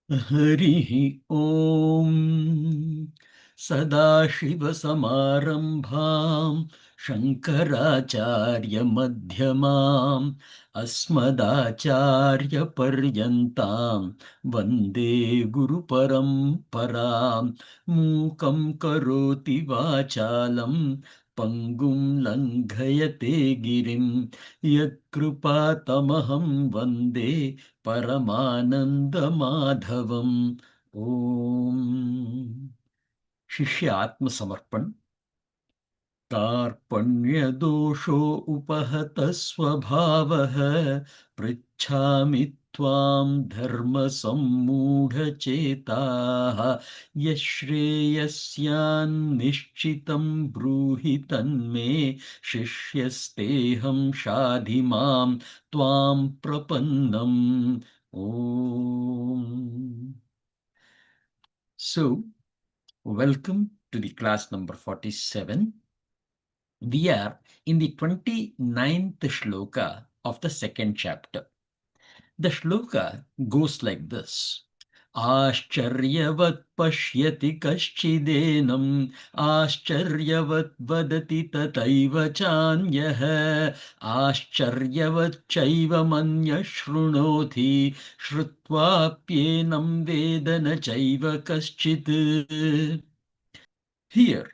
Harihi Om Sadashivasamarambham Shankaracharya Madhyamam Asmadacharya Paryantam Vande Guru Paramparam Mukam Karoti Vachalam Pangum Langhayate Girim Yatkrupatamaham Vande Paramanandamadhavam. Om. शिष्य आत्मसमर्पण. कार्पण्यदोषो उपहतः स्वभावः पृच्छामि त्वां धर्मसम्मूढचेताः यश्रेयस्यान्निश्चितं ब्रूहि तन्मे शिष्यस्तेऽहं शाधि मां त्वां प्रपन्नम्. Om. So, welcome to the class number 47. We are in the 29th shloka of the second chapter. The shloka goes like this. Āścaryavat pashyati kaśchidenam āścaryavat vadati tataiva chānyah āścaryavat chaiva manya shrunoti shrutvaapyenam vedana chaiva kaśchit. Here,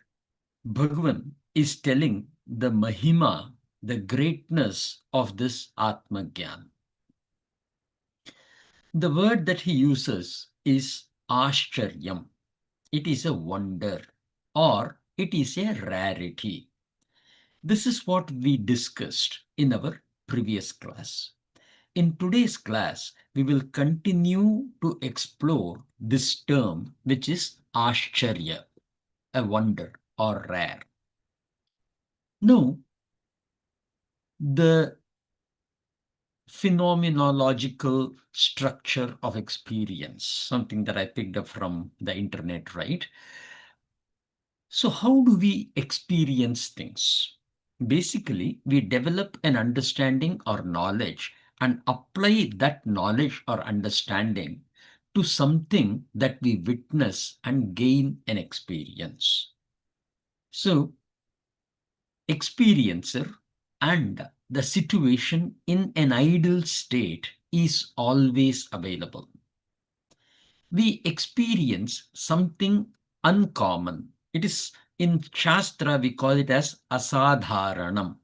Bhagavan is telling the mahima, the greatness of this Atma Gyan. The word that he uses is Āścaryam. It is a wonder or it is a rarity. This is what we discussed in our previous class. In today's class, we will continue to explore this term, which is Āścarya, a wonder or rare. Now, the phenomenological structure of experience, something that I picked up from the internet, right? So how do we experience things? Basically, we develop an understanding or knowledge and apply that knowledge or understanding to something that we witness and gain an experience. So, experiencer and the situation in an ideal state is always available. We experience something uncommon. It is in Shastra, we call it as asadharanam,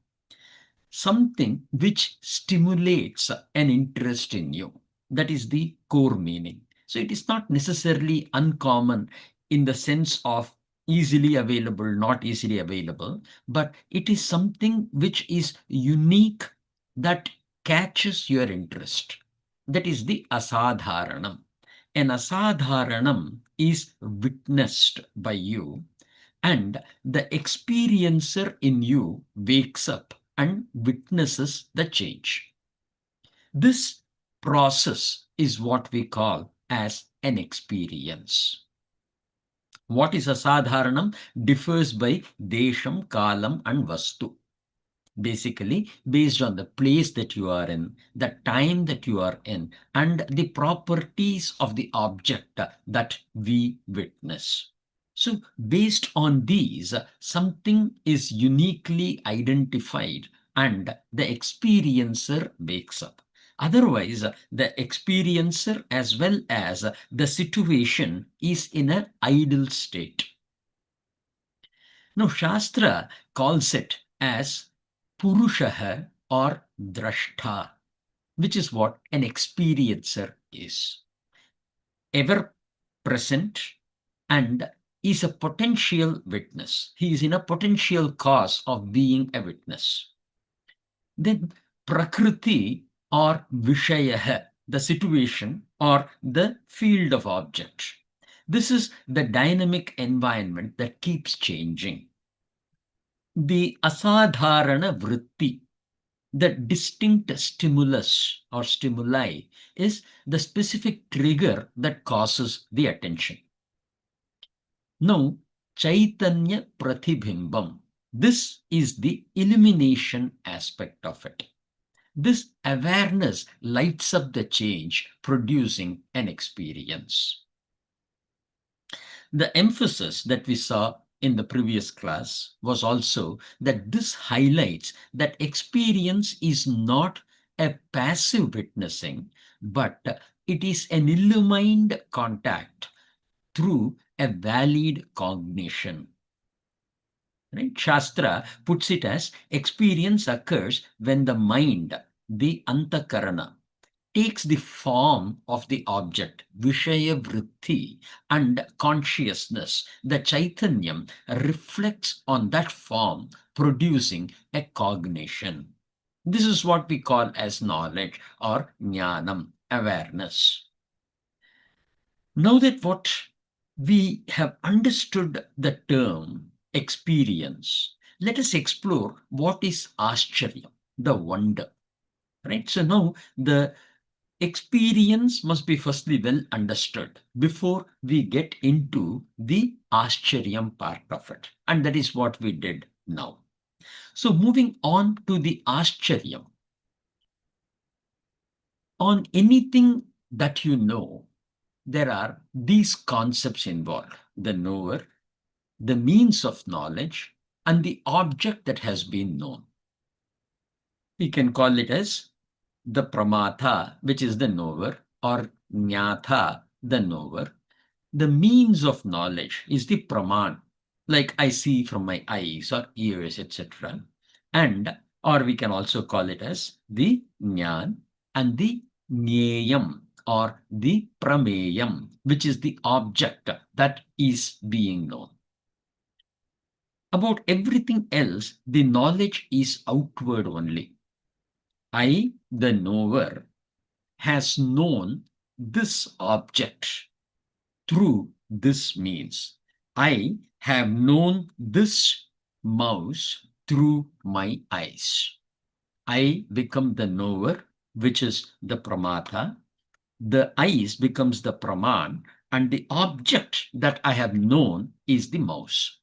something which stimulates an interest in you. That is the core meaning. So it is not necessarily uncommon in the sense of easily available, not easily available, but it is something which is unique that catches your interest. That is the asadharanam. An asadharanam is witnessed by you, and the experiencer in you wakes up and witnesses the change. This process is what we call as an experience. What is asadharanam differs by desham, kalam, and vastu. Basically, based on the place that you are in, the time that you are in, and the properties of the object that we witness. So, based on these, something is uniquely identified and the experiencer wakes up. Otherwise, the experiencer as well as the situation is in an idle state. Now, Shastra calls it as Purushaha or Drashta, which is what an experiencer is. Ever present and is a potential witness. He is in a potential cause of being a witness. Then Prakriti or Vishayaha, the situation or the field of object. This is the dynamic environment that keeps changing. The asadharana vritti, the distinct stimulus or stimuli, is the specific trigger that causes the attention. Now, Chaitanya Pratibhimbam, this is the illumination aspect of it. This awareness lights up the change, producing an experience. The emphasis that we saw in the previous class was also that this highlights that experience is not a passive witnessing, but it is an illumined contact through a valid cognition. Right? Shastra puts it as experience occurs when the mind, the antakarana, takes the form of the object, Vishaya Vritti, and consciousness, the Chaitanyam, reflects on that form, producing a cognition. This is what we call as knowledge or Jnanam, awareness. Now that what we have understood the term experience, let us explore what is Āścarya, the wonder. Right? So now the experience must be firstly well understood before we get into the Āścaryam part of it. And that is what we did now. So moving on to the Āścaryam. On anything that you know, there are these concepts involved: the knower, the means of knowledge, and the object that has been known. We can call it as the pramātha, which is the knower, or jñātha, the knower. The means of knowledge is the pramāṇa, like I see from my eyes or ears, etc. And, or we can also call it as the jnāna, and the jñēyam, or the prameyam, which is the object that is being known. About everything else, the knowledge is outward only. I, the knower, has known this object through this means. I have known this mouse through my eyes. I become the knower, which is the pramātha. The eyes becomes the pramāṇa, and the object that I have known is the mouse,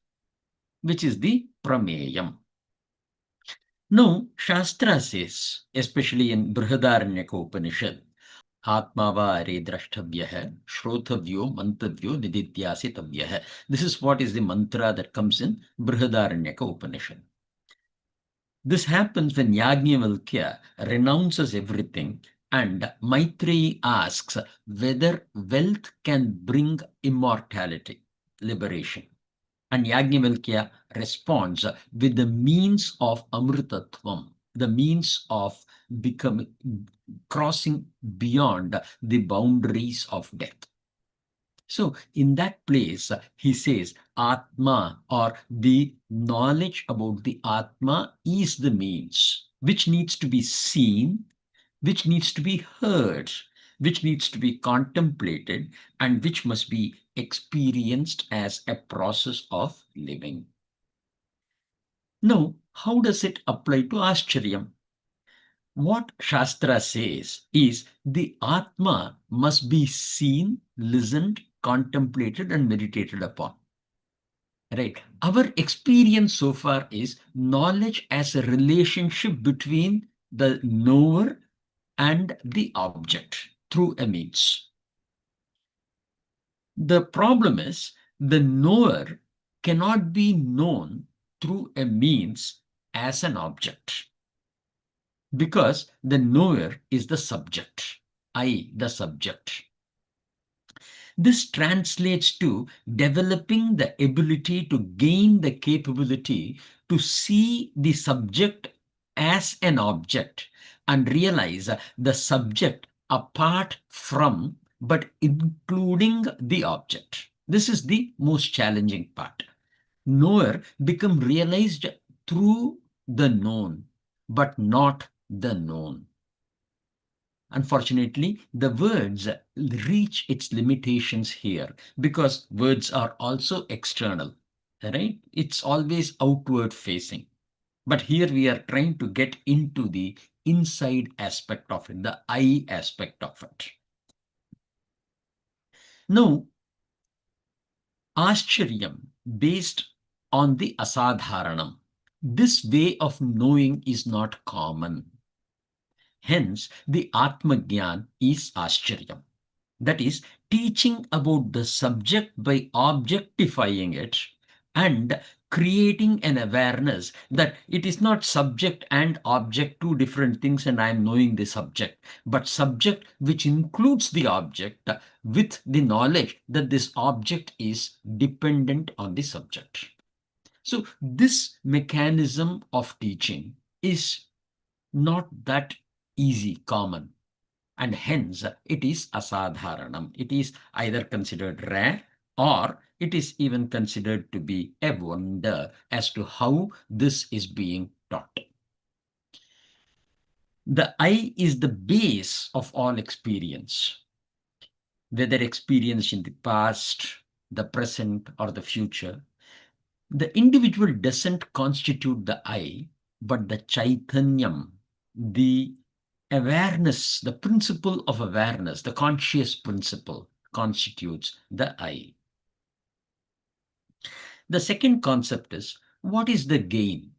which is the prameyam. Now, Shastra says, especially in Brihadaranyaka Upanishad, Ātma va are drashthavyah, shrothavyo, mantavyo, nidityasitavyah. This is what is the mantra that comes in Brihadaranyaka Upanishad. This happens when Yajnavalkya renounces everything and Maitreyi asks whether wealth can bring immortality, liberation. And Yajnavalkya responds with the means of amritatvam, the means of crossing beyond the boundaries of death. So in that place, he says, Ātma, or the knowledge about the Ātma, is the means which needs to be seen, which needs to be heard, which needs to be contemplated, and which must be experienced as a process of living. Now, how does it apply to Āścaryam? What Shastra says is the Ātma must be seen, listened, contemplated, and meditated upon. Right? Our experience so far is knowledge as a relationship between the knower and the object through a means. The problem is the knower cannot be known through a means as an object, because the knower is the subject, I, the subject. This translates to developing the ability to gain the capability to see the subject as an object and realize the subject apart from but including the object. This is the most challenging part. Knower become realized through the known, but not the known. Unfortunately, the words reach its limitations here because words are also external, right? It's always outward facing. But here we are trying to get into the inside aspect of it, the I aspect of it. Now, Āścaryam, based on the asadharanam, this way of knowing is not common. Hence, the Atma Gyan is Āścaryam. That is, teaching about the subject by objectifying it and creating an awareness that it is not subject and object, two different things, and I am knowing the subject, but subject which includes the object with the knowledge that this object is dependent on the subject. So this mechanism of teaching is not that easy, common, and hence it is asadharanam. It is either considered rare or it is even considered to be a wonder as to how this is being taught. The I is the base of all experience, whether experienced in the past, the present, or the future. The individual doesn't constitute the I, but the chaitanyam, the awareness, the principle of awareness, the conscious principle constitutes the I. The second concept is, what is the gain?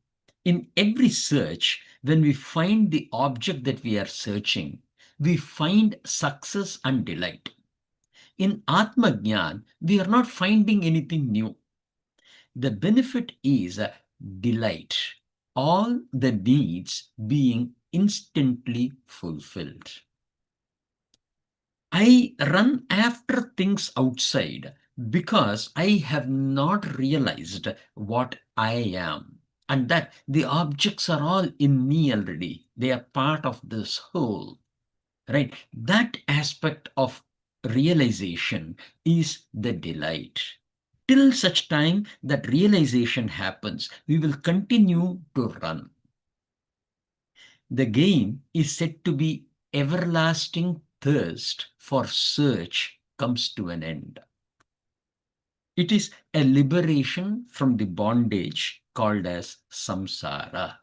In every search, when we find the object that we are searching, we find success and delight. In Atma Jnana, we are not finding anything new. The benefit is delight, all the needs being instantly fulfilled. I run after things outside because I have not realized what I am, and that the objects are all in me already. They are part of this whole, right? That aspect of realization is the delight. Till such time that realization happens, we will continue to run. The gain is said to be everlasting thirst for search comes to an end. It is a liberation from the bondage called as samsara.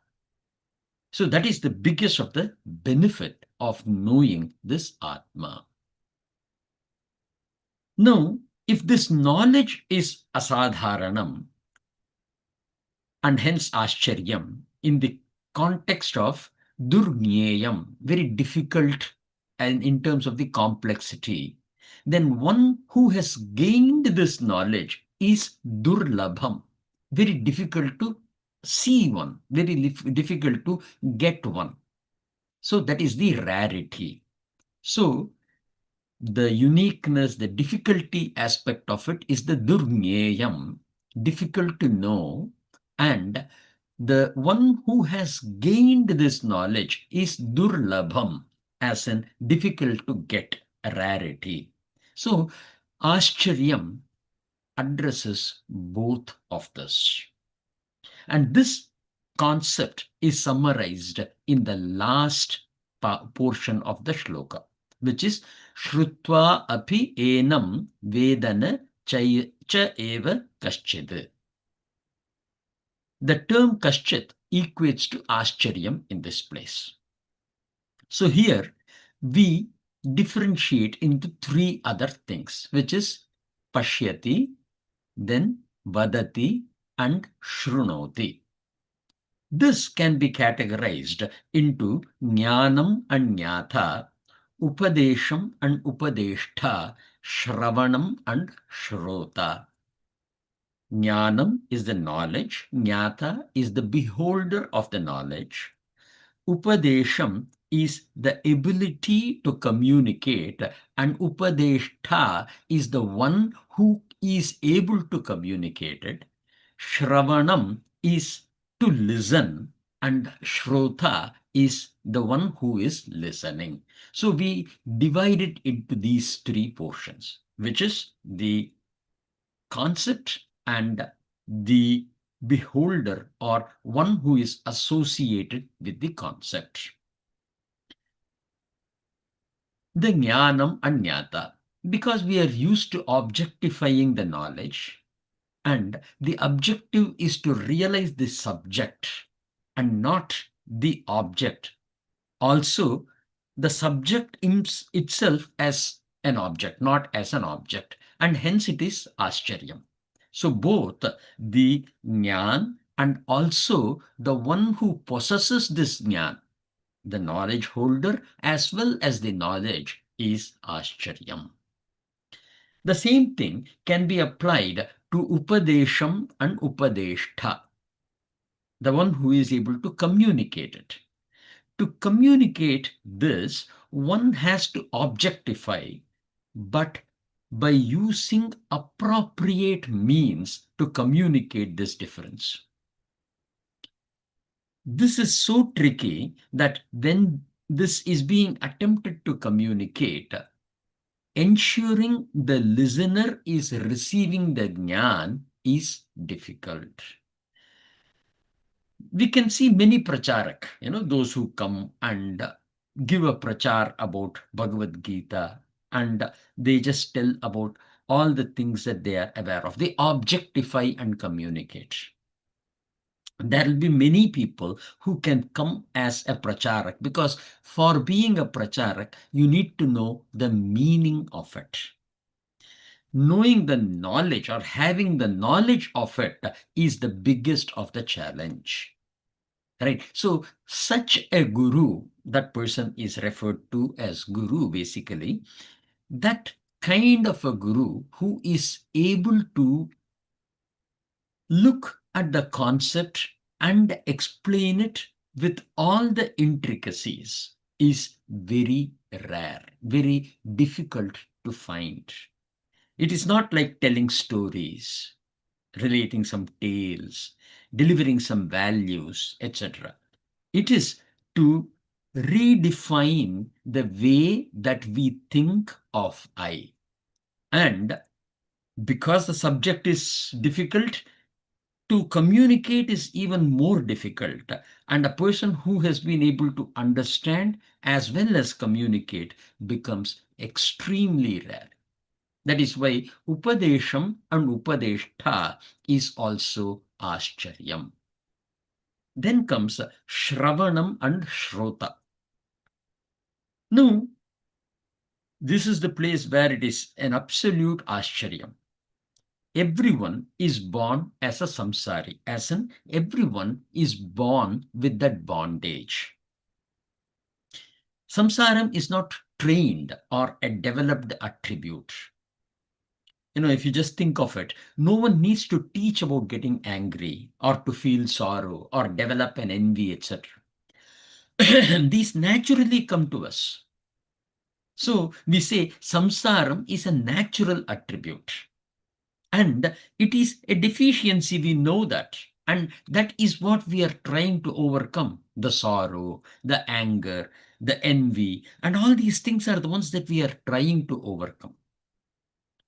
So that is the biggest of the benefit of knowing this Atma. Now, if this knowledge is asadharanam and hence Āścaryam in the context of durgneyam, very difficult and in terms of the complexity, then one who has gained this knowledge is durlabham, very difficult to see one, very difficult to get one. So that is the rarity. So the uniqueness, the difficulty aspect of it is the durgneyam, difficult to know, and the one who has gained this knowledge is durlabham, as in difficult to get, a rarity. So Āścaryam addresses both of this. And this concept is summarized in the last portion of the shloka, which is Shrutva api enam vedana cha eva kaschid. The term kaschit equates to Āścaryam in this place. So here we differentiate into three other things, which is pashyati, then vadati, and shrunoti. This can be categorized into jnanam and jnatha, upadesham and upadeshtha, shravanam and shrota. Jnanam is the knowledge, jnatha is the beholder of the knowledge, upadesham is the ability to communicate, and upadeshtha is the one who is able to communicate it. Shravanam is to listen, and shrota is the one who is listening. So we divide it into these three portions, which is the concept and the beholder, or one who is associated with the concept. The jnanam and jnata, because we are used to objectifying the knowledge, and the objective is to realize the subject and not the object. Also, the subject itself as an object, not as an object, and hence it is Āścaryam. So both the jnana and also the one who possesses this jnana, The knowledge holder as well as the knowledge is Āścaryam. The same thing can be applied to Upadesham and Upadeshtha, the one who is able to communicate it. To communicate this, one has to objectify, but by using appropriate means to communicate this difference. This is so tricky that when this is being attempted to communicate, ensuring the listener is receiving the Jnana is difficult. We can see many pracharak, those who come and give a prachar about Bhagavad Gita, and they just tell about all the things that they are aware of. They objectify and communicate. There will be many people who can come as a pracharak, because for being a pracharak, you need to know the meaning of it. Knowing the knowledge or having the knowledge of it is the biggest of the challenge. Right? So such a guru, that person is referred to as guru basically, that kind of a guru who is able to look at the concept and explain it with all the intricacies is very rare, very difficult to find. It is not like telling stories, relating some tales, delivering some values, etc. It is to redefine the way that we think of I. And because the subject is difficult, to communicate is even more difficult. And a person who has been able to understand as well as communicate becomes extremely rare. That is why Upadesham and Upadeshtha is also Āścaryam. Then comes Shravanam and Shrota. Now, this is the place where it is an absolute Āścaryam. Everyone is born as a samsari, as in everyone is born with that bondage. Samsaram is not trained or a developed attribute. If you just think of it, no one needs to teach about getting angry or to feel sorrow or develop an envy, etc. These naturally come to us. So we say samsaram is a natural attribute. And it is a deficiency, we know that. And that is what we are trying to overcome. The sorrow, the anger, the envy, and all these things are the ones that we are trying to overcome.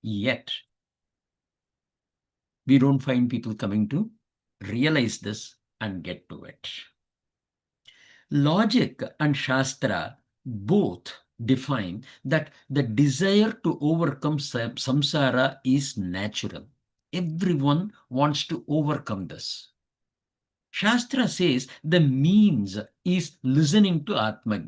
Yet, we don't find people coming to realize this and get to it. Logic and Shastra both define that the desire to overcome samsara is natural. Everyone wants to overcome this. Shastra says the means is listening to Atma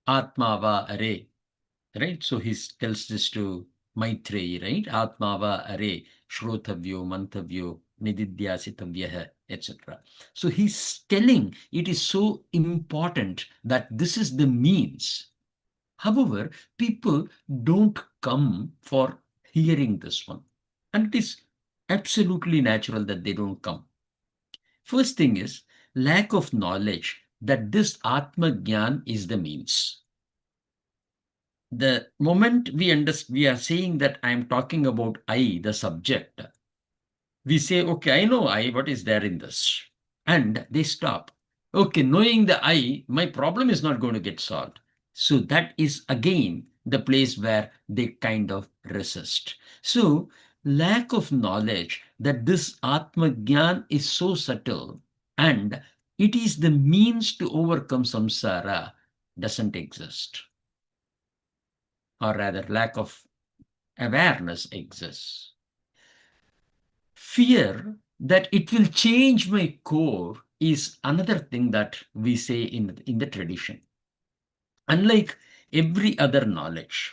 Atma va are. Right? So he tells this to Maitreyi, right? Atma va are, shrotavyo, mantavyo, nididhyasitavyah, etc. So he's telling it is so important that this is the means. However, people don't come for hearing this one. And it is absolutely natural that they don't come. First thing is lack of knowledge that this Atma Jnana is the means. The moment we are saying that I am talking about I, the subject, we say, okay, I know I, what is there in this? And they stop. Okay, knowing the I, my problem is not going to get solved. So that is again the place where they kind of resist. So lack of knowledge that this Atma Jnana is so subtle and it is the means to overcome samsara doesn't exist. Or rather, lack of awareness exists. Fear that it will change my core is another thing that we say in the tradition. Unlike every other knowledge,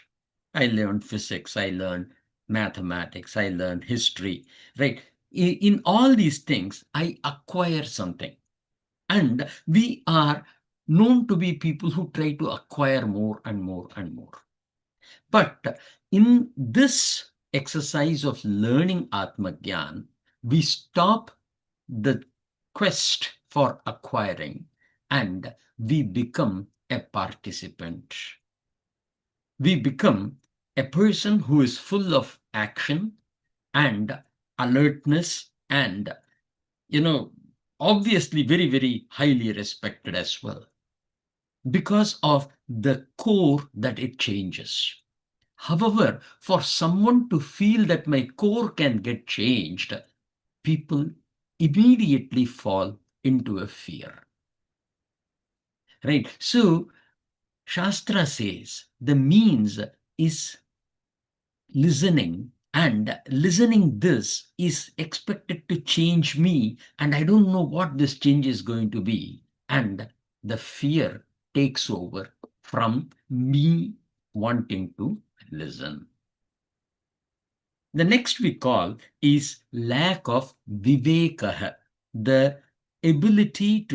I learned physics, I learned mathematics, I learned history, right? In all these things, I acquire something. And we are known to be people who try to acquire more and more and more. But in this exercise of learning Atma Gyan, we stop the quest for acquiring and we become a participant. We become a person who is full of action and alertness and, obviously very, very highly respected as well because of the core that it changes. However, for someone to feel that my core can get changed, people immediately fall into a fear. Right? So, Shastra says the means is listening, and listening this is expected to change me, and I don't know what this change is going to be. And the fear takes over from me wanting to listen. The next we call is lack of vivekaha, the ability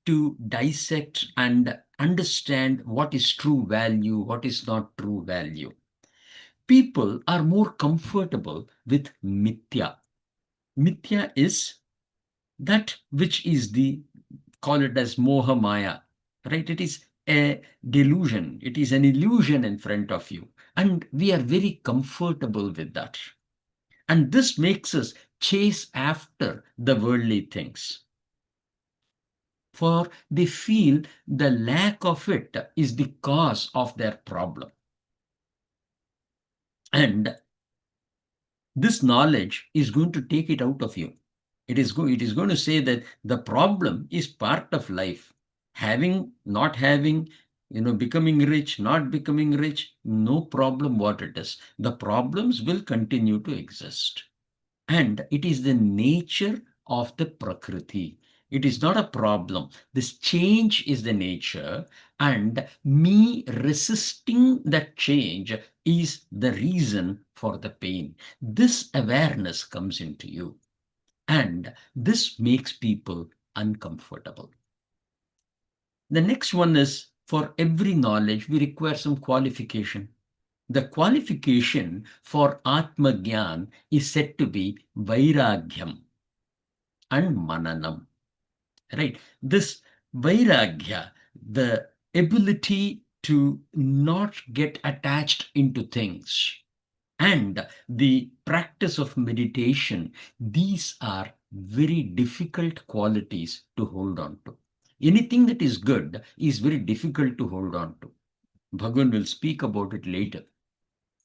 to dissect and understand what is true value, what is not true value. People are more comfortable with mithya. Mithya is that which is call it as moha maya, right? It is a delusion. It is an illusion in front of you. And we are very comfortable with that. And this makes us chase after the worldly things. For they feel the lack of it is the cause of their problem. And this knowledge is going to take it out of you. It is going to say that the problem is part of life. Having, not having, becoming rich, not becoming rich, no problem what it is. The problems will continue to exist. And it is the nature of the Prakriti. It is not a problem. This change is the nature, and me resisting that change is the reason for the pain. This awareness comes into you, and this makes people uncomfortable. The next one is, for every knowledge, we require some qualification. The qualification for Atma Gyan is said to be Vairagyam and Mananam. Right? This Vairagya, the ability to not get attached into things, and the practice of meditation, these are very difficult qualities to hold on to. Anything that is good is very difficult to hold on to. Bhagavan will speak about it later.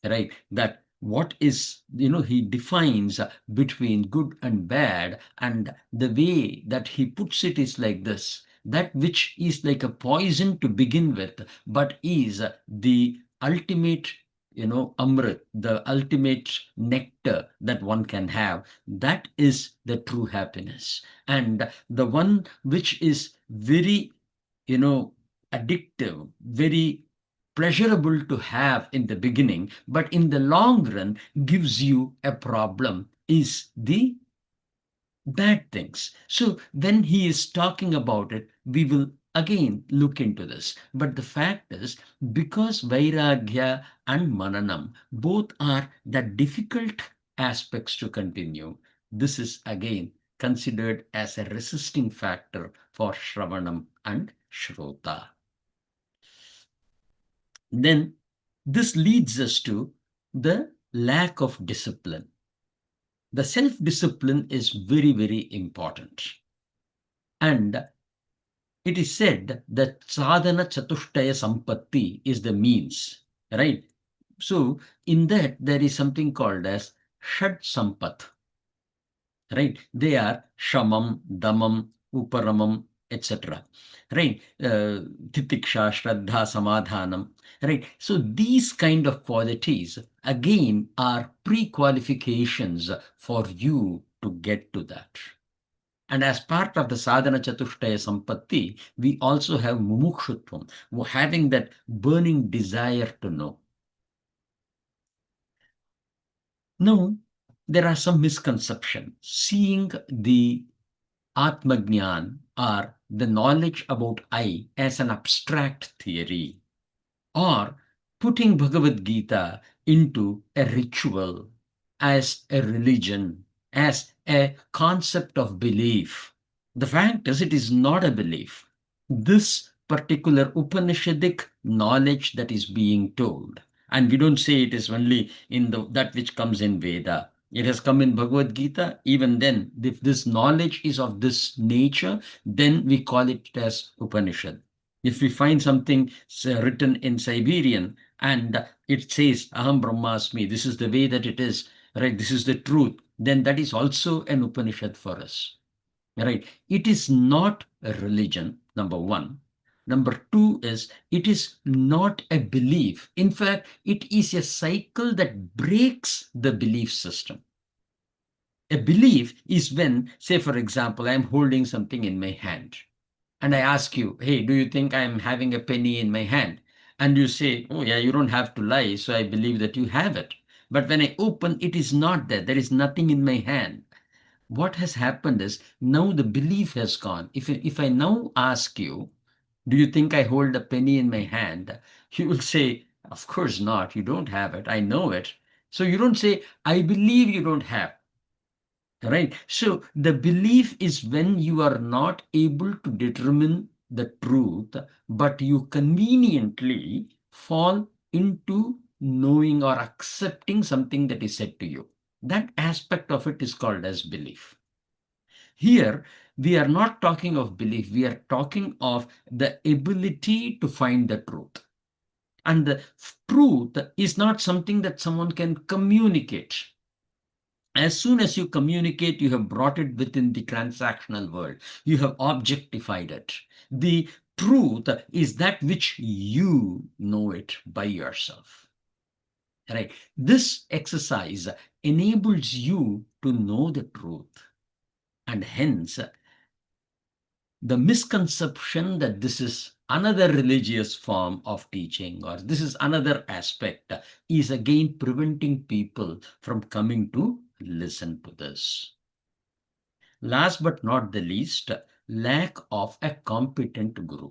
Right? That what is, he defines between good and bad, and the way that he puts it is like this: that which is like a poison to begin with, but is the ultimate, amrit, the ultimate nectar that one can have, that is the true happiness. And the one which is very, addictive, very pleasurable to have in the beginning, but in the long run gives you a problem, is the bad things. So when he is talking about it, we will again look into this. But the fact is, because Vairagya and Mananam both are the difficult aspects to continue, this is again considered as a resisting factor for Shravanam and Shrota. Then this leads us to the lack of discipline. The self-discipline is very, very important. And it is said that sadhana chatushtaya sampatti is the means, right? So in that there is something called as shad sampat, right? They are shamam, damam, uparamam, etc. Right? Titiksha, shraddha, samadhanam. Right? So these kind of qualities again are pre-qualifications for you to get to that. And as part of the sadhana chatushtaya sampatti, we also have mumukshutvam, having that burning desire to know. Now, there are some misconceptions. Seeing the Atma Gyan or the knowledge about I as an abstract theory, or putting Bhagavad Gita into a ritual, as a religion, as a concept of belief. The fact is, it is not a belief. This particular Upanishadic knowledge that is being told, and we don't say it is only in that which comes in Veda. It has come in Bhagavad Gita. Even then, if this knowledge is of this nature, then we call it as Upanishad. If we find something written in Siberian and it says Aham Brahmasmi, this is the way that it is, right? This is the truth, then that is also an Upanishad for us, right? It is not a religion, number one. Number two is, it is not a belief. In fact, it is a cycle that breaks the belief system. A belief is when, say, for example, I'm holding something in my hand and I ask you, hey, do you think I'm having a penny in my hand? And you say, oh, yeah, you don't have to lie, so I believe that you have it. But when I open, it is not there. There is nothing in my hand. What has happened is, now the belief has gone. If I now ask you, do you think I hold a penny in my hand? You will say, of course not. You don't have it. I know it. So you don't say, I believe you don't have. Right. So the belief is when you are not able to determine the truth, but you conveniently fall into knowing or accepting something that is said to you. That aspect of it is called as belief. Here, we are not talking of belief. We are talking of the ability to find the truth. And the truth is not something that someone can communicate. As soon as you communicate, you have brought it within the transactional world. You have objectified it. The truth is that which you know it by yourself. Right? This exercise enables you to know the truth. And hence, the misconception that this is another religious form of teaching, or this is another aspect, is again preventing people from coming to listen to this. Last but not the least, lack of a competent guru.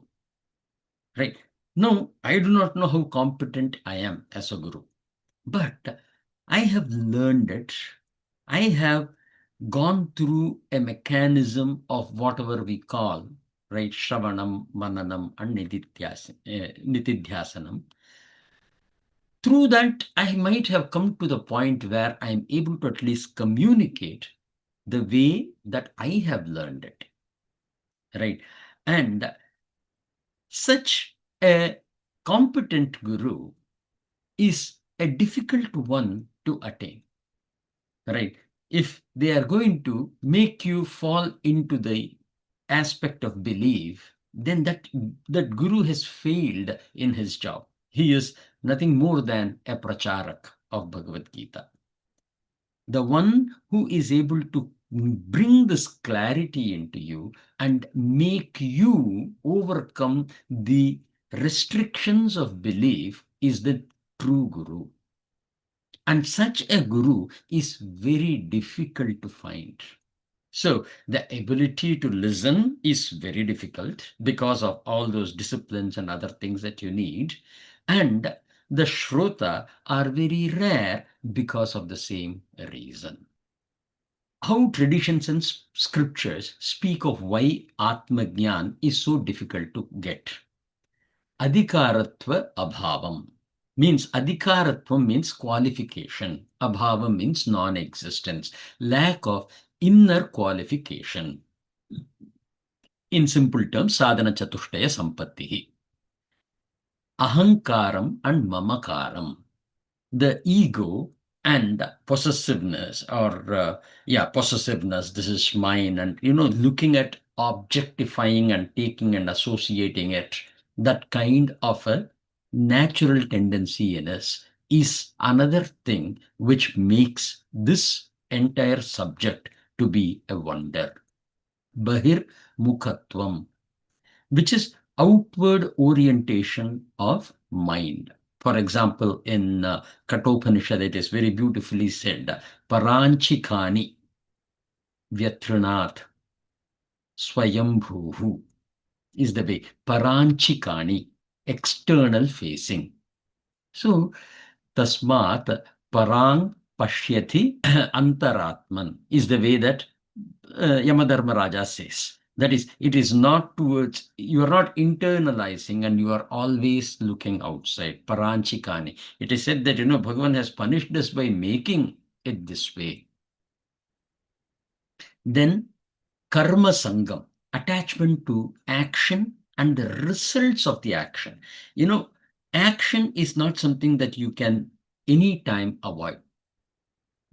Right? Now, I do not know how competent I am as a guru, but I have learned it. I have gone through a mechanism of whatever we call, right, Shravanam, Mananam, and Nitidhyasanam. Through that, I might have come to the point where I am able to at least communicate the way that I have learned it. Right? And such a competent guru is a difficult one to attain. Right? If they are going to make you fall into the aspect of belief, then that guru has failed in his job. He is nothing more than a pracharak of Bhagavad Gita. The one who is able to bring this clarity into you and make you overcome the restrictions of belief is the true guru. And such a guru is very difficult to find. So the ability to listen is very difficult because of all those disciplines and other things that you need. And the Shrota are very rare because of the same reason. How traditions and scriptures speak of why Ātma Jnana is so difficult to get. Adhikaratva abhavam means, adhikaratva means qualification. Abhavam means non-existence, lack of inner qualification. In simple terms, sadhana chatushtaya sampattihi. Ahankaram and mamakaram, the ego and possessiveness, or possessiveness, this is mine, and looking at objectifying and taking and associating it, that kind of a natural tendency in us is another thing which makes this entire subject to be a wonder. Bahir mukhatvam, which is outward orientation of mind. For example, in Kathopanishad, it is very beautifully said, Paranchikani Vyatrinath Swayambhuhu. is the way. Paranchikani, external facing. So, tasmat parang pashyati antaratman is the way that Yamadharmaraja says. That is, it is not towards, you are not internalizing and you are always looking outside. Paranchikani. It is said that, Bhagavan has punished us by making it this way. Then, karma sangam, attachment to action and the results of the action. Action is not something that you can anytime avoid.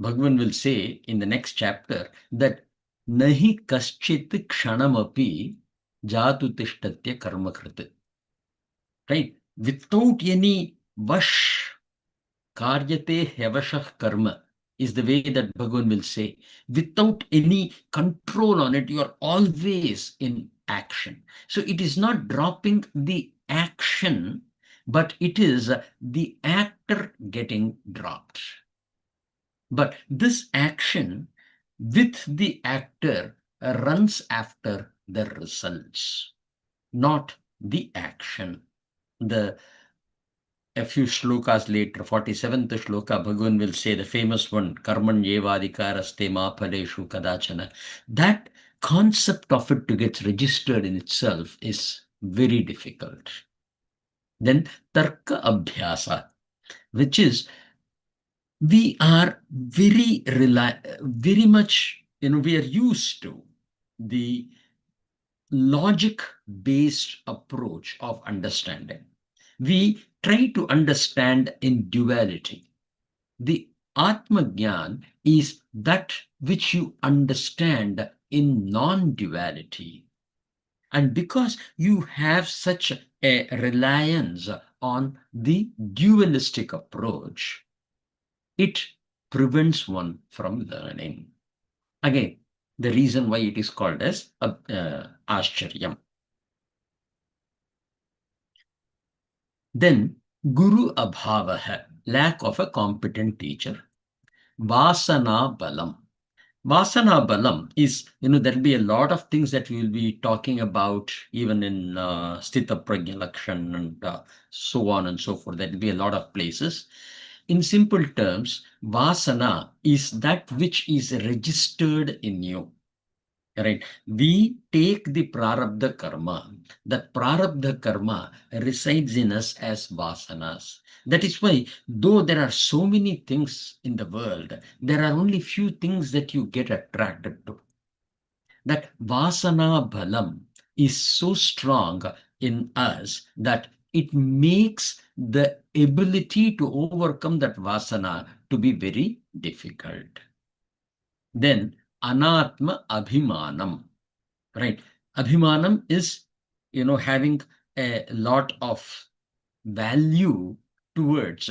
Bhagavan will say in the next chapter that nahi kaschit kshanamapi jatu tishtatya karma krita. Right? Without any vash, karyate hyavashah karma is the way that Bhagavan will say. Without any control on it, you are always in action. So it is not dropping the action, but it is the actor getting dropped. But this action with the actor runs after the results, not the action. A few shlokas later, 47th shloka, Bhagavan will say the famous one, Karman Yevadikaraste ma phaleshu kadachana. That concept of it to get registered in itself is very difficult. Then Tarka Abhyasa, which is we are very much, we are used to the logic-based approach of understanding. We try to understand in duality. The Atma Jnana is that which you understand in non-duality. And because you have such a reliance on the dualistic approach, it prevents one from learning. Again, the reason why it is called as Āścaryam. Then, Guru Abhavaha, lack of a competent teacher. Vasana Balam. Vasana Balam is, there'll be a lot of things that we will be talking about even in Sthita Prajna Lakshan and so on and so forth. There'll be a lot of places. In simple terms, Vasana is that which is registered in you. Right? We take the prarabdha karma. That prarabdha karma resides in us as vasanas. That is why, though there are so many things in the world, there are only few things that you get attracted to. That vasana balam is so strong in us that it makes the ability to overcome that vasana to be very difficult. Then Anatma Abhimanam, right? Abhimanam is, having a lot of value towards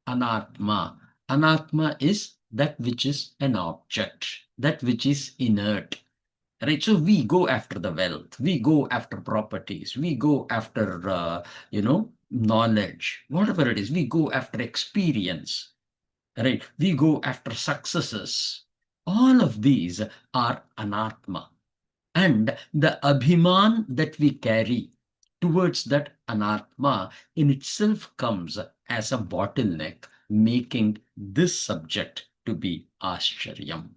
Anatma. Anatma is that which is an object, that which is inert, right? So we go after the wealth, we go after properties, we go after, knowledge, whatever it is, we go after experience, right? We go after successes. All of these are anatma. And the abhiman that we carry towards that anatma in itself comes as a bottleneck, making this subject to be Āścaryam.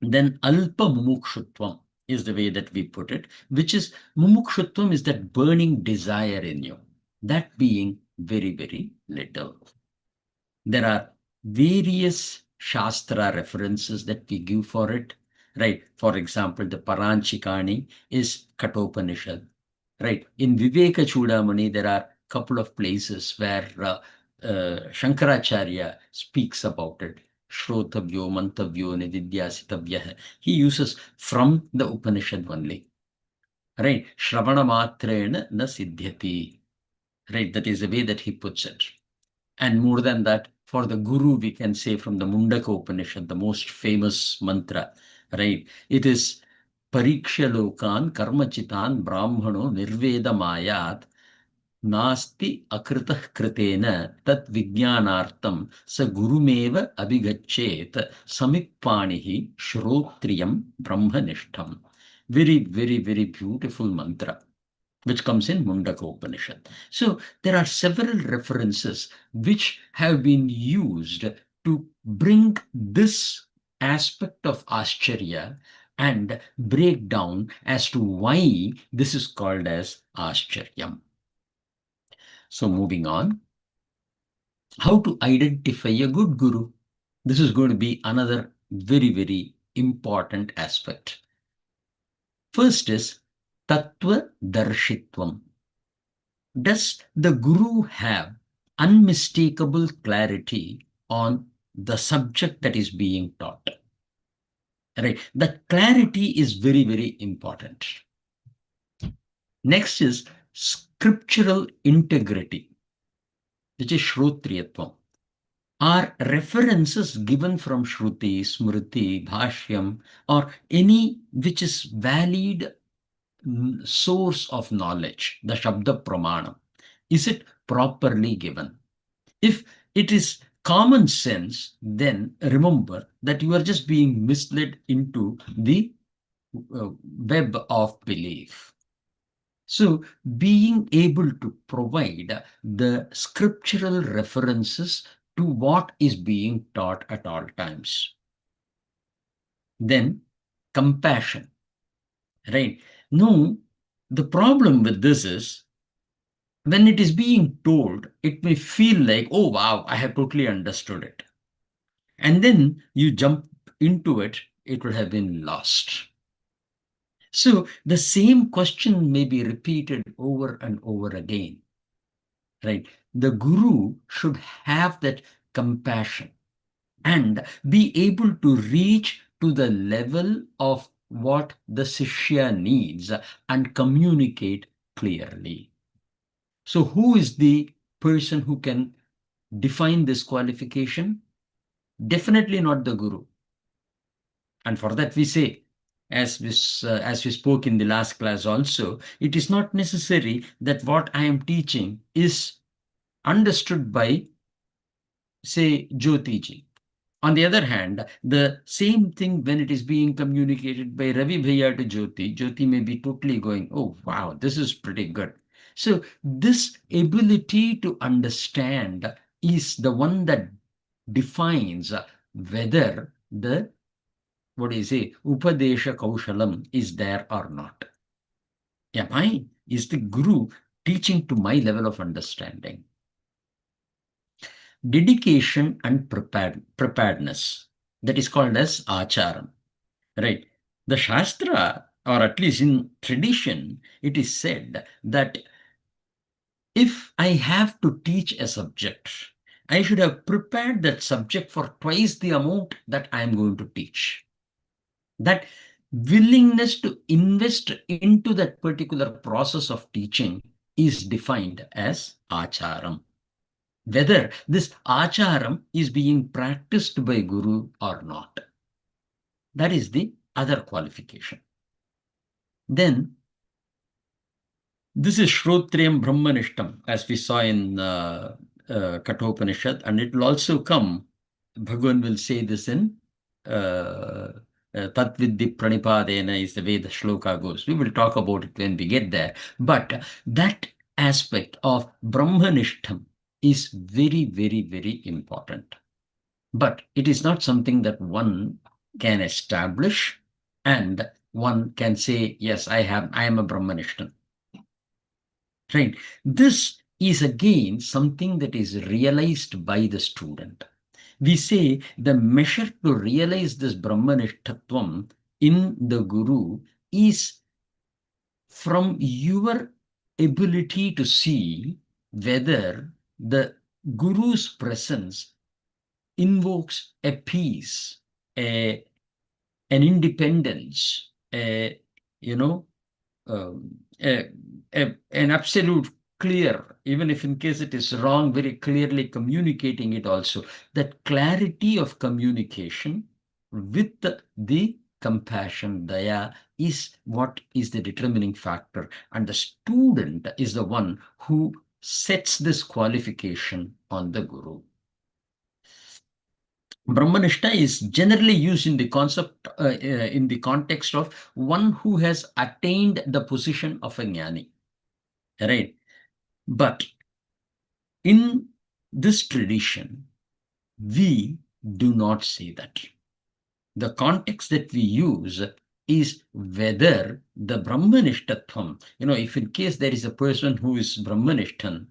Then alpa mumukshutvam is the way that we put it, which is mumukshutvam is that burning desire in you, that being very, very little. There are various Shastra references that we give for it, right? For example, the Paranchikani is Kathopanishad, right? In Viveka Chudamani, there are a couple of places where Shankaracharya speaks about it. Shrotavyo, Mantavyo, Nididhyasitavya. He uses from the Upanishad only, right? Shravana matrena na siddhyati, right? That is the way that he puts it. And more than that, for the Guru, we can say from the Mundaka Upanishad, the most famous mantra, right? It is Pariksha Lokan Karmachitan Brahmano Nirveda Mayat Nasti Akritah Kritena Tat Vijnanartam Sa Gurumeva Abhigachet Samikpanihi Shrotriyam Brahmanishtam. Very, very, very beautiful mantra, which comes in Mundaka Upanishad. So there are several references which have been used to bring this aspect of Āścarya and break down as to why this is called as Āścaryam. So moving on, how to identify a good guru. This is going to be another very, very important aspect. First is Tattva Darshitvam. Does the guru have unmistakable clarity on the subject that is being taught? Right. The clarity is very, very important. Next is scriptural integrity, which is Shrotriyatvam. Are references given from Shruti, Smriti, Bhashyam, or any which is valid source of knowledge, the Shabda Pramāṇa, is it properly given? If it is common sense, then remember that you are just being misled into the web of belief. So being able to provide the scriptural references to what is being taught at all times. Then compassion, right? Now, the problem with this is when it is being told, it may feel like, oh, wow, I have totally understood it. And then you jump into it, it would have been lost. So the same question may be repeated over and over again, right? The guru should have that compassion and be able to reach to the level of what the Shishya needs and communicate clearly. So who is the person who can define this qualification? Definitely not the guru. And for that we say, as we spoke in the last class also, it is not necessary that what I am teaching is understood by, say, Jyotiji. On the other hand, the same thing when it is being communicated by Ravi Bhaiya to Jyoti, Jyoti may be totally going, oh, wow, this is pretty good. So this ability to understand is the one that defines whether the, what do you say, Upadesha Kaushalam is there or not. Is the guru teaching to my level of understanding? Dedication and preparedness, that is called as Ācharam, right? The Shastra, or at least in tradition, it is said that if I have to teach a subject, I should have prepared that subject for twice the amount that I am going to teach. That willingness to invest into that particular process of teaching is defined as Ācharam. Whether this Ācharam is being practiced by Guru or not. That is the other qualification. Then, this is Shrotriyam Brahmanishtam, as we saw in Kathopanishad, and it will also come, Bhagavan will say this in Tatviddi Pranipadena is the way the shloka goes. We will talk about it when we get there. But that aspect of Brahmanishtam is very, very, very important. But it is not something that one can establish and one can say, yes, I am a Brahmanishtan. Right? This is again something that is realized by the student. We say the measure to realize this Brahmanishtatvam in the Guru is from your ability to see whether the Guru's presence invokes a peace, an independence, an absolute clear, even if in case it is wrong, very clearly communicating it also. That clarity of communication with the compassion, daya, is what is the determining factor. And the student is the one who sets this qualification on the Guru. Brahmanishta is generally used in the concept, in the context of one who has attained the position of a jnani, right? But in this tradition, we do not say that. The context that we use is whether the Brahmanishtatvam, if in case there is a person who is Brahmanishtan,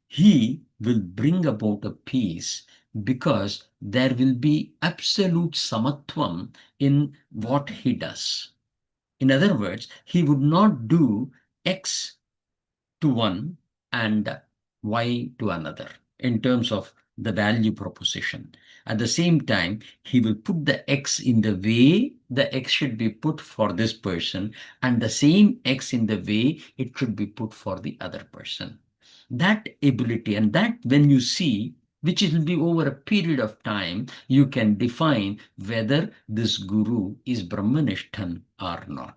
he will bring about a peace because there will be absolute samatvam in what he does. In other words, he would not do X to one and Y to another in terms of the value proposition. At the same time, he will put the X in the way the X should be put for this person, and the same X in the way it should be put for the other person. That ability, and that when you see, which will be over a period of time, you can define whether this guru is Brahmanishtan or not.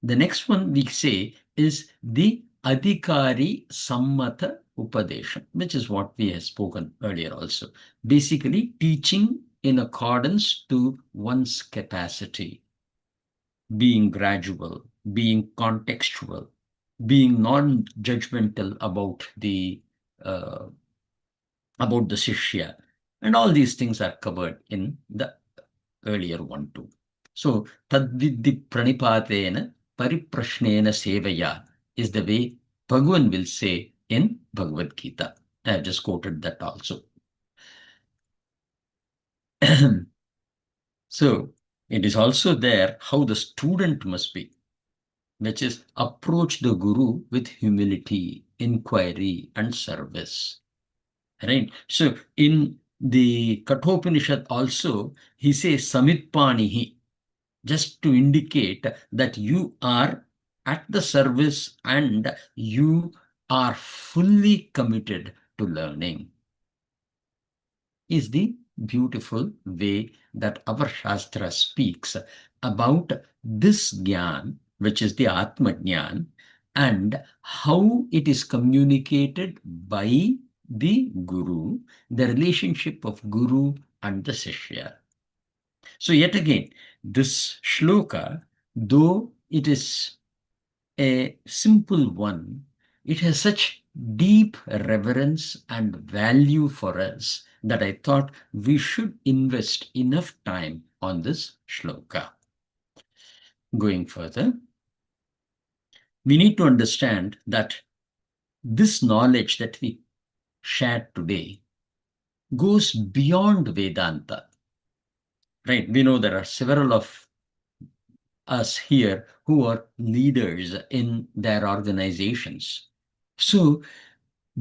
The next one we say is the Adhikari Sammata Upadesham, which is what we have spoken earlier also. Basically, teaching in accordance to one's capacity, being gradual, being contextual, being non-judgmental about the Shishya. And all these things are covered in the earlier one too. So, tadviddi pranipatena pariprashnena sevaya is the way Bhagwan will say in Bhagavad Gita. I have just quoted that also. So, it is also there how the student must be, which is approach the Guru with humility, inquiry, and service. Right? So, in the Kathopanishad also, he says Samitpanihi, just to indicate that you are at the service and you are fully committed to learning, is the beautiful way that our Shastra speaks about this Jnana, which is the Ātma Jnana, and how it is communicated by the Guru, the relationship of Guru and the Sishya. So yet again, this shloka, though it is a simple one, it has such deep reverence and value for us that I thought we should invest enough time on this shloka. Going further, we need to understand that this knowledge that we shared today goes beyond Vedanta. Right? We know there are several of us here who are leaders in their organizations. So,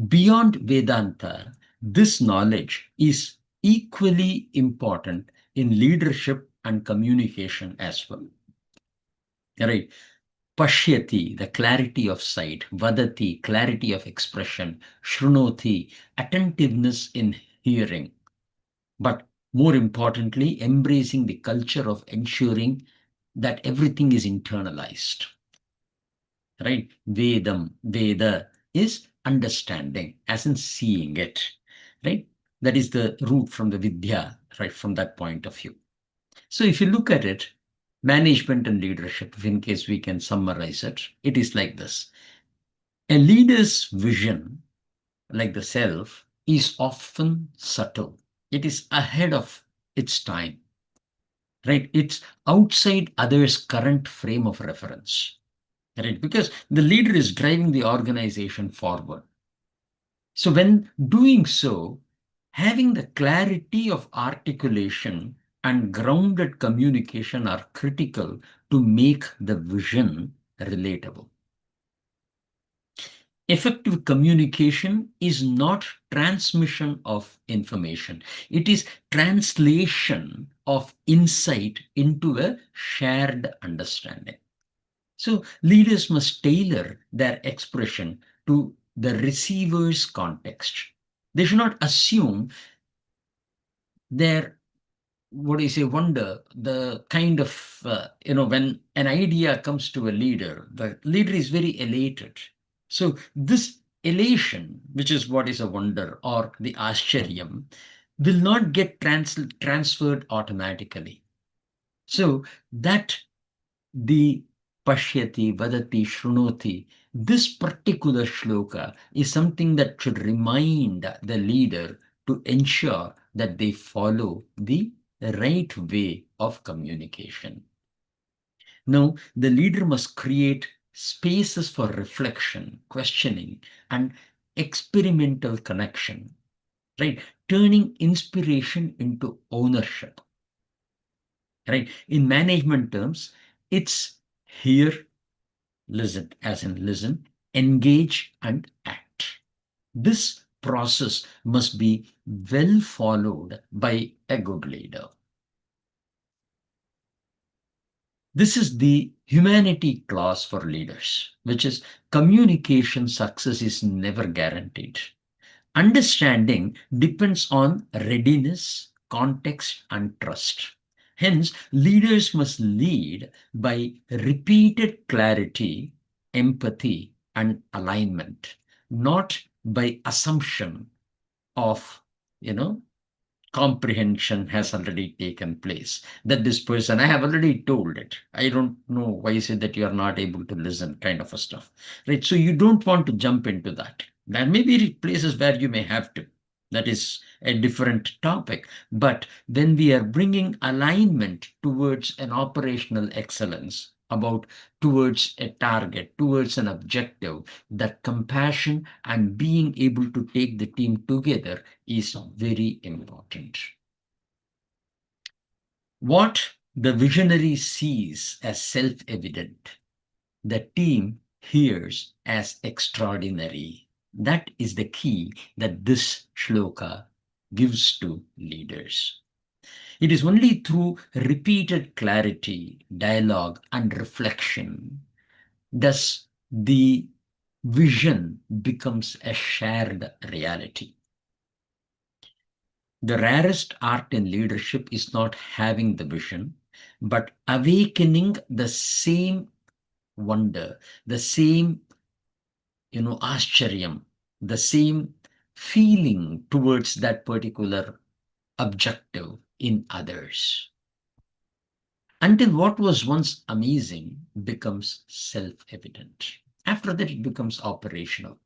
beyond Vedanta, this knowledge is equally important in leadership and communication as well. Right? Pashyati, the clarity of sight, vadati, clarity of expression, shrunoti, attentiveness in hearing. But more importantly, embracing the culture of ensuring that everything is internalized. Right? Veda is understanding, as in seeing it. Right? That is the root from the Vidya, right, from that point of view. So if you look at it, management and leadership, if in case we can summarize it, it is like this. A leader's vision, like the self, is often subtle. It is ahead of its time. Right? It's outside others' current frame of reference. Right? Because the leader is driving the organization forward. So when doing so, having the clarity of articulation and grounded communication are critical to make the vision relatable. Effective communication is not transmission of information. It is translation of insight into a shared understanding. So leaders must tailor their expression to the receiver's context. They should not assume their, what do you say, wonder, the kind of, when an idea comes to a leader, the leader is very elated. So this elation, which is what is a wonder or the Āścaryam, will not get transferred automatically. So that the pashyati, vadati, shrunoti, this particular shloka is something that should remind the leader to ensure that they follow the right way of communication. Now, the leader must create spaces for reflection, questioning, and experimental connection, right? Turning inspiration into ownership, right? In management terms, it's hear, listen, as in listen, engage, and act. This process must be well followed by a good leader. This is the humanity clause for leaders, which is communication success is never guaranteed. Understanding depends on readiness, context, and trust. Hence, leaders must lead by repeated clarity, empathy, and alignment, not by assumption of, comprehension has already taken place. That this person, I have already told it. I don't know why is it that you are not able to listen, kind of a stuff. Right. So you don't want to jump into that. There may be places where you may have to. That is a different topic. But when we are bringing alignment towards an operational excellence, about towards a target, towards an objective, that compassion and being able to take the team together is very important. What the visionary sees as self-evident, the team hears as extraordinary. That is the key that this shloka gives to leaders. It is only through repeated clarity, dialogue, and reflection does the vision becomes a shared reality. The rarest art in leadership is not having the vision, but awakening the same wonder, the same, Āścaryam, the same feeling towards that particular objective in others. Until what was once amazing becomes self-evident. After that, it becomes operational.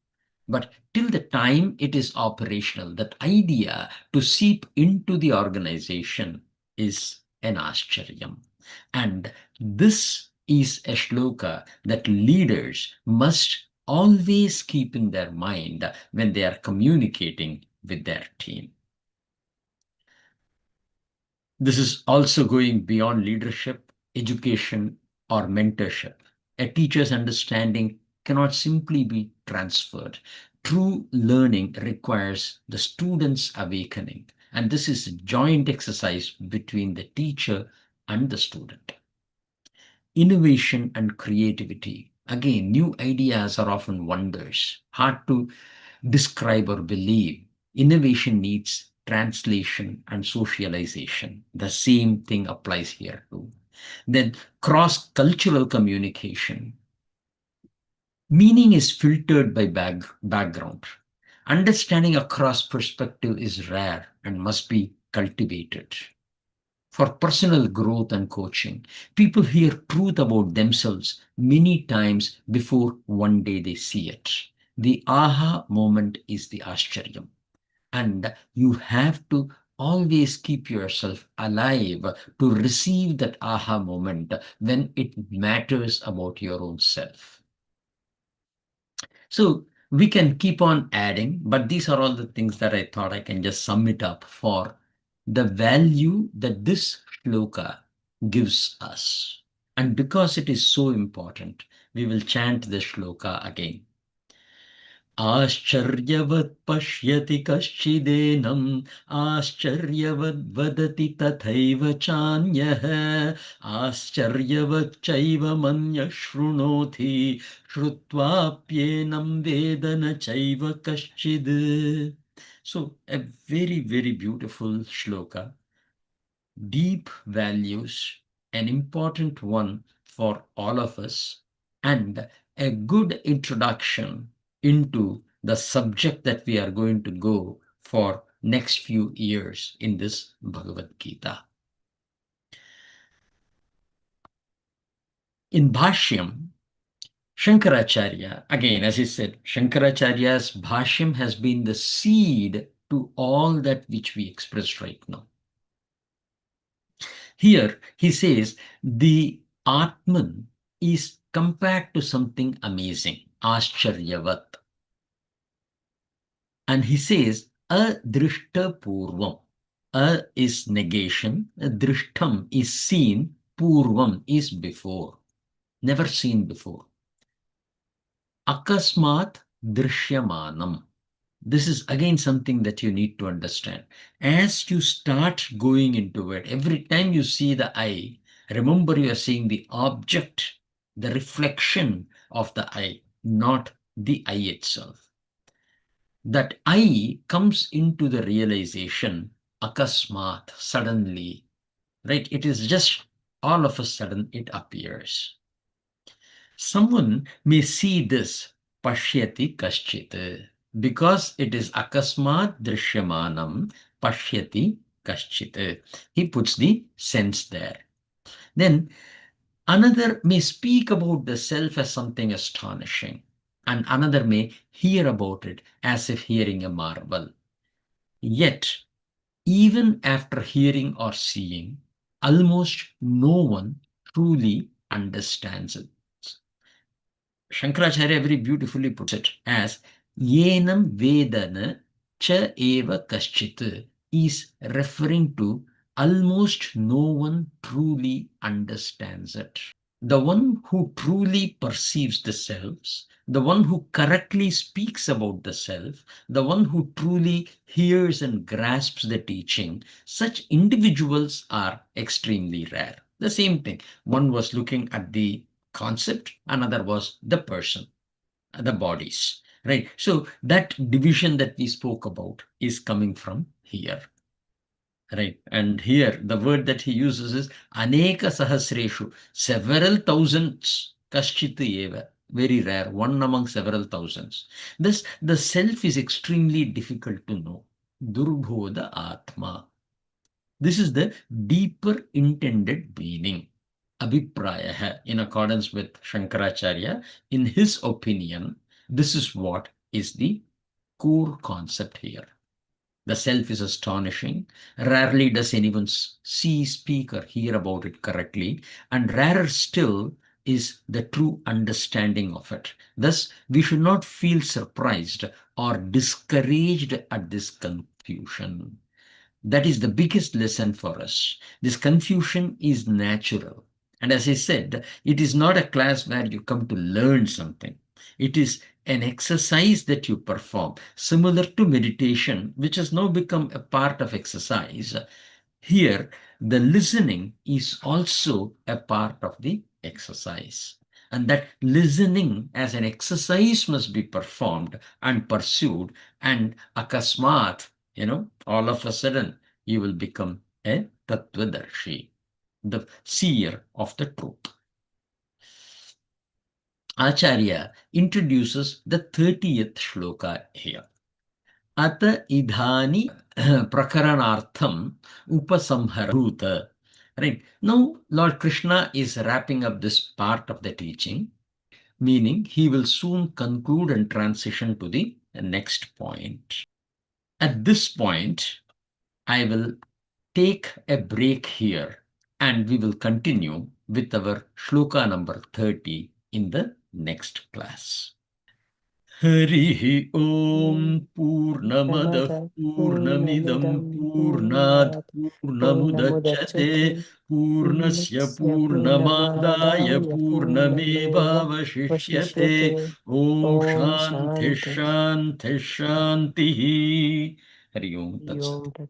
But till the time it is operational, that idea to seep into the organization is an Āścaryam. And this is a shloka that leaders must always keep in their mind when they are communicating with their team. This is also going beyond leadership, education, or mentorship. A teacher's understanding cannot simply be transferred. True learning requires the student's awakening, and this is a joint exercise between the teacher and the student. Innovation and creativity. Again, new ideas are often wonders, hard to describe or believe. Innovation needs translation and socialization. The same thing applies here too. Then cross-cultural communication. Meaning is filtered by background. Understanding across perspective is rare and must be cultivated. For personal growth and coaching, people hear truth about themselves many times before one day they see it. The aha moment is the Āścaryam. And you have to always keep yourself alive to receive that aha moment when it matters about your own self. So we can keep on adding, but these are all the things that I thought I can just sum it up for the value that this shloka gives us. And because it is so important, we will chant the shloka again. आश्चर्यवत् पश्यति कश्चिदेनम् आश्चर्यवद् वदति तथैव चान्यः आश्चर्यवत् चैव मन्यः शृणोति श्रुत्वाप्येनं वेद न चैव कश्चिद्. So a very, very beautiful shloka, deep values, an important one for all of us, and a good introduction into the subject that we are going to go for next few years in this Bhagavad Gita. In Bhashyam, Shankaracharya, again, as I said, Shankaracharya's Bhashyam has been the seed to all that which we expressed right now. Here, he says the Ātman is compared to something amazing, Āścaryavat. And he says, adrishta purvam. A is negation, drishtam is seen, purvam is before, never seen before. Akasmat drishyamanam. This is again something that you need to understand. As you start going into it, every time you see the eye, remember you are seeing the object, the reflection of the eye, not the eye itself. That I comes into the realization, akasmat, suddenly, right? It is just all of a sudden it appears. Someone may see this, pashyati kaschit, because it is akasmat drishyamanam, pashyati kaschit. He puts the sense there. Then another may speak about the self as something astonishing, and another may hear about it as if hearing a marvel. Yet, even after hearing or seeing, almost no one truly understands it. Shankaracharya very beautifully puts it as yenam vedana cha eva kaschit is referring to almost no one truly understands it. The one who truly perceives the selves, the one who correctly speaks about the self, the one who truly hears and grasps the teaching, such individuals are extremely rare. The same thing. One was looking at the concept, another was the person, the bodies, right? So that division that we spoke about is coming from here. Right. And here the word that he uses is aneka sahasreshu, several thousands, kaschit eva, very rare, one among several thousands. Thus, the self is extremely difficult to know. Durbodha Atma. This is the deeper intended meaning. Abhipraya, in accordance with Shankaracharya, in his opinion, this is what is the core concept here. The self is astonishing. Rarely does anyone see, speak, or hear about it correctly. And rarer still is the true understanding of it. Thus, we should not feel surprised or discouraged at this confusion. That is the biggest lesson for us. This confusion is natural. And as I said, it is not a class where you come to learn something. It is an exercise that you perform, similar to meditation, which has now become a part of exercise. Here, the listening is also a part of the exercise. And that listening as an exercise must be performed and pursued, and akasmat, all of a sudden, you will become a tattvadarshi, the seer of the truth. Āścarya introduces the 30th shloka here. Ata idhani prakaranartham upasamharuta. Right. Now, Lord Krishna is wrapping up this part of the teaching, meaning he will soon conclude and transition to the next point. At this point, I will take a break here and we will continue with our shloka number 30 in the next class. Harihi Om Purnamadah Purnamidam Purnat Purnamudachyate Purnasya Purnamadaya Purnameva Vashishyate Om Shanti Shanti Shanti. Hari Om Tat Sat.